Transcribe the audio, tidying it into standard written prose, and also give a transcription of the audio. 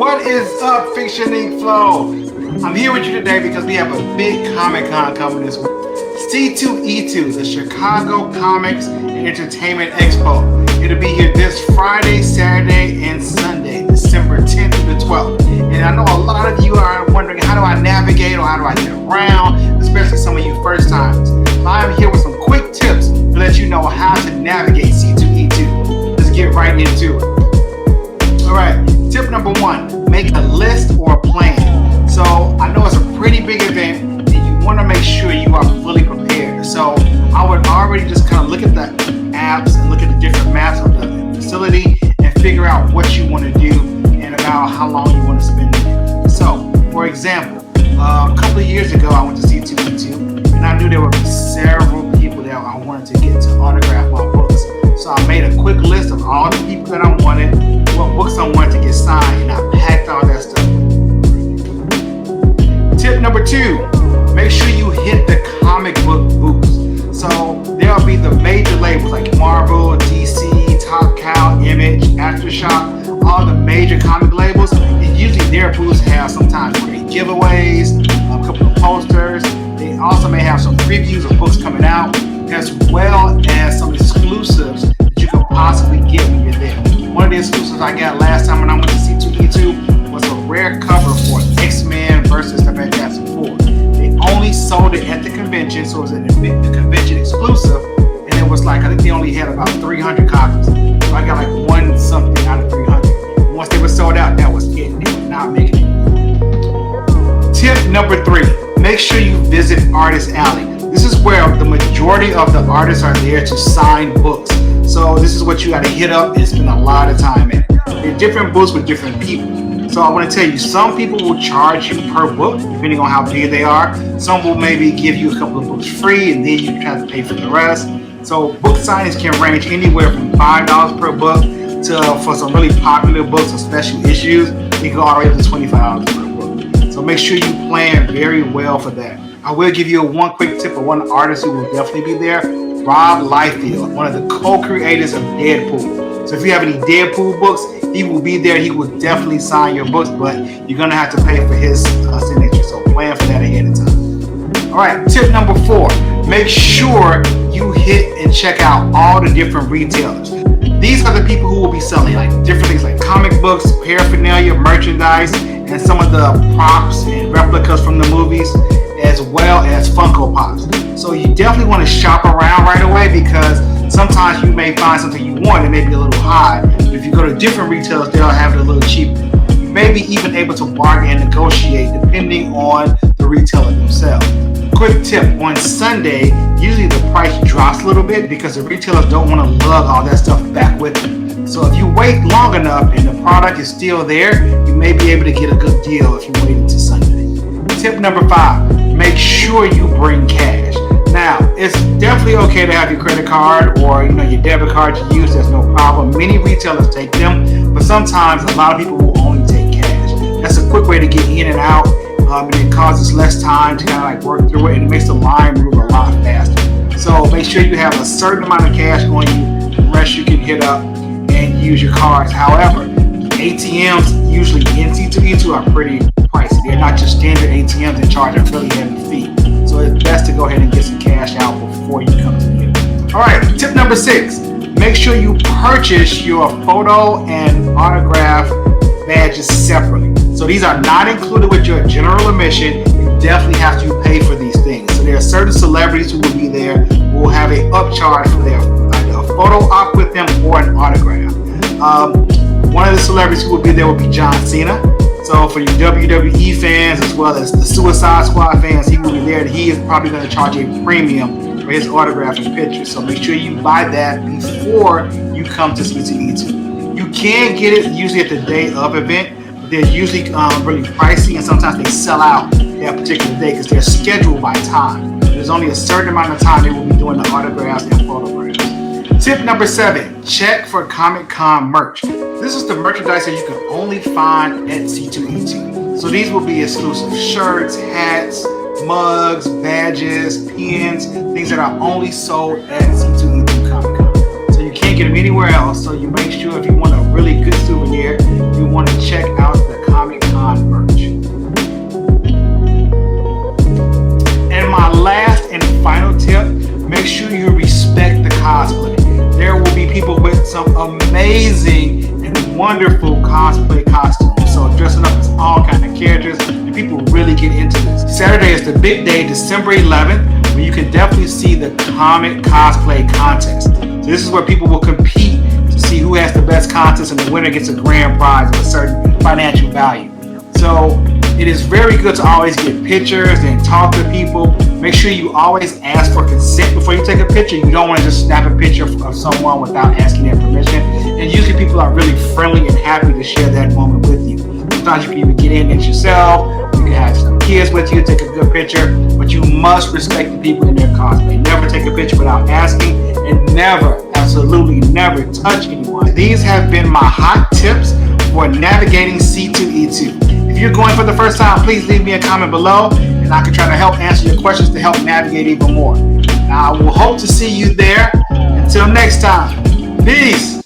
What is up, Fiction Ink Flow? I'm here with you today because we have a big Comic-Con coming this week. C2E2, the Chicago Comics and Entertainment Expo. It'll be here this Friday, Saturday, and Sunday, December 10th to the 12th. And I know a lot of you are wondering, how do I navigate or how do I get around, especially some of you first timers. I'm here with some quick tips to let you know how to navigate C2E2. Let's get right into it. Alright, tip number 1, make a list or a plan. So I know it's a pretty big event and you want to make sure you are fully prepared. So I would already just kind of look at the apps and look at the different maps of the facility and figure out what you want to do and about how long you want to spend there. So, for example, a couple of years ago I went to C2E2 and I knew there would be several people that I wanted to get to autograph my books. So I made a quick list of all the people that I wanted, what books I wanted to get signed, and I packed all that stuff. Tip number 2, make sure you hit the comic book booths. So there'll be the major labels like Marvel, DC, Top Cow, Image, Aftershock, all the major comic labels. And usually their booths have sometimes great giveaways, a couple of posters. They also may have some previews of books coming out, as well as some exclusives that you can possibly get when you're there. One of the exclusives I got last time when I went to C2E2 was a rare cover for X-Men versus the Fantastic Four. They only sold it at the convention, so it was a convention exclusive, and it was like, I think they only had about 300 copies. So I got like one something out of 300. Once they were sold out, that was it. They were not making it. Tip number 3, make sure you visit Artist Alley. This is where the majority of the artists are there to sign books. So this is what you got to hit up and spend a lot of time at. There are different books with different people. So I want to tell you, some people will charge you per book, depending on how big they are. Some will maybe give you a couple of books free, and then you have to pay for the rest. So book signings can range anywhere from $5 per book to, for some really popular books or special issues, they go all the way up to $25 per book. So make sure you plan very well for that. I will give you one quick tip of one artist who will definitely be there, Rob Liefeld, one of the co-creators of Deadpool. So if you have any Deadpool books, he will be there. He will definitely sign your books, but you're going to have to pay for his signature. So plan for that ahead of time. All right, tip number 4, make sure you hit and check out all the different retailers. These are the people who will be selling like different things like comic books, paraphernalia, merchandise, and some of the props and replicas from the movies, as well as Funko Pops. So you definitely want to shop around right away because sometimes you may find something you want and it may be a little high. But if you go to different retailers, they'll have it a little cheaper. You may be even able to bargain and negotiate depending on the retailer themselves. Quick tip, on Sunday, usually the price drops a little bit because the retailers don't want to lug all that stuff back with them. So if you wait long enough and the product is still there, you may be able to get a good deal if you wait until Sunday. Tip number 5, make sure you bring cash. Now, it's definitely okay to have your credit card or your debit card to use. There's no problem. Many retailers take them, but sometimes a lot of people will only take cash. That's a quick way to get in and out, and it causes less time to kind of like work through it, and it makes the line move a lot faster. So make sure you have a certain amount of cash on you. The rest you can hit up and use your cards. However, ATMs usually in C2E2 are pretty pricey. They're not just standard ATMs that charge a really heavy fee. So it's best to go ahead and get some cash out before you come to get it. Alright, tip number 6. Make sure you purchase your photo and autograph badges separately. So these are not included with your general admission. You definitely have to pay for these things. So there are certain celebrities who will be there who will have an upcharge for their either a photo op with them or an autograph. One of the celebrities who will be there will be John Cena. So for your WWE fans as well as the Suicide Squad fans, he will be there. He is probably going to charge a premium for his autograph and pictures. So make sure you buy that before you come to C2E2. You can get it usually at the day of event, but they're usually really pricey, and sometimes they sell out that particular day because they're scheduled by time. There's only a certain amount of time they will be doing the autographs and photographs. Tip number 7, check for Comic-Con merch. This is the merchandise that you can only find at C2E2. So these will be exclusive shirts, hats, mugs, badges, pins, things that are only sold at C2E2 Comic-Con. So you can't get them anywhere else. So you make sure if you want a really good souvenir, you want to check out the cosplay costumes. So dressing up as all kind of characters, and people really get into this. Saturday is the big day, December 11th, where you can definitely see the comic cosplay contest. So this is where people will compete to see who has the best contest, and the winner gets a grand prize of a certain financial value. So it is very good to always get pictures and talk to people. Make sure you always ask for consent before you take a picture. You don't want to just snap a picture of someone without asking their permission. And usually people are really friendly and happy to share that moment with you. Sometimes you can even get in it yourself. You can have some kids with you, take a good picture, but you must respect the people in their cosplay. Never take a picture without asking, and never, absolutely never touch anyone. These have been my hot tips for navigating C2E2. If you're going for the first time, please leave me a comment below, and I can try to help answer your questions to help navigate even more. Now, I will hope to see you there. Until next time, peace.